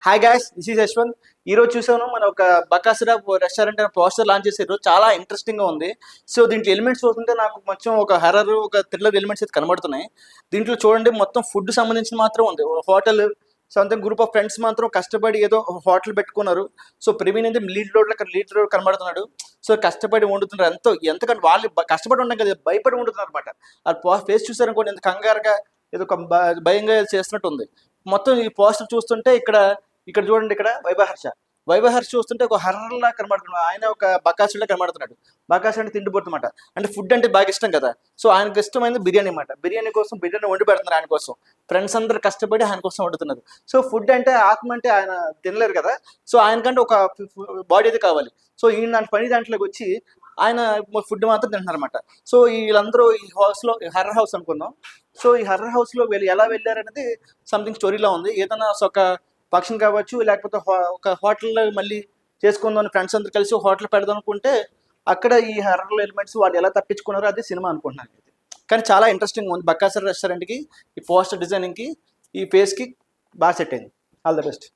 Hi guys, this is Yashwant. ఈ రోజు చూసాను మన ఒక బకాసుర రెస్టారెంట్ అనే పోస్టర్ లాంచ్ చేశారు. చాలా ఇంట్రెస్టింగ్ గా ఉంది. సో దీంట్లో ఎలిమెంట్స్ చూస్తుంటే నాకు కొంచెం ఒక హర్రర్, ఒక థ్రిల్లర్ ఎలిమెంట్స్ అయితే కనబడుతున్నాయి. దీంట్లో చూడండి, మొత్తం ఫుడ్ సంబంధించిన మాత్రం ఉంది. హోటల్ సొంతం గ్రూప్ ఆఫ్ ఫ్రెండ్స్ మాత్రం కష్టపడి ఏదో హోటల్ పెట్టుకున్నారు. సో ప్రవీణ్ అయితే లీడ్ రోడ్ కనబడుతున్నాడు. సో కష్టపడి వండుతున్నారు. ఎంతకంటే వాళ్ళు కష్టపడి ఉండడం కదా, భయపడి వండుతున్నారు అనమాట. ఆ ఫేస్ చూసారనుకోండి, ఎంత కంగారుగా ఏదో ఒక భయంగా ఏదో చేస్తున్నట్టు ఉంది. మొత్తం ఈ పోస్టర్ చూస్తుంటే ఇక్కడ ఇక్కడ చూడండి, ఇక్కడ వైభహర్ష చూస్తుంటే ఒక హర్రర్లా కనబడుతున్నాడు. ఆయన ఒక బకాసులా కనబడుతున్నాడు. బకాసు అంటే తిండిపోతున్నమాట. అంటే ఫుడ్ అంటే బాగా ఇష్టం కదా. సో ఆయనకు ఇష్టమైనది బిర్యానీ అనమాట. బిర్యానీ కోసం బిర్యానీ వండి పెడుతున్నారు ఆయన కోసం. ఫ్రెండ్స్ అందరూ కష్టపడి ఆయన కోసం వండుతున్నారు. సో ఫుడ్ అంటే ఆత్మ అంటే ఆయన తినలేరు కదా. సో ఆయనకంటే ఒక బాడీ అయితే కావాలి. సో ఈయన దాని పని దాంట్లోకి వచ్చి ఆయన ఫుడ్ మాత్రం తింటున్నారు అనమాట. సో వీళ్ళందరూ ఈ హౌస్లో, హర్రర్ హౌస్ అనుకుందాం. సో ఈ హర్రర్ హౌస్లో వీళ్ళు ఎలా వెళ్ళారనేది సంథింగ్ స్టోరీలా ఉంది. ఏదైనా ఒక ఫంక్షన్ కావచ్చు, లేకపోతే ఒక హోటల్లో మళ్ళీ చేసుకుందాం అని ఫ్రెండ్స్ అందరూ కలిసి హోటల్ పెడదాం అనుకుంటే అక్కడ ఈ హర్రర్ ఎలిమెంట్స్ వాళ్ళు ఎలా తప్పించుకున్నారో అది సినిమా అనుకుంటున్నాను. కానీ చాలా ఇంట్రెస్టింగ్ ఉంది. బక్కాసర్ రెస్టారెంట్కి, ఈ పోస్టర్ డిజైనింగ్కి, ఈ ఫేస్కి బాగా సెట్ అయింది. All the best.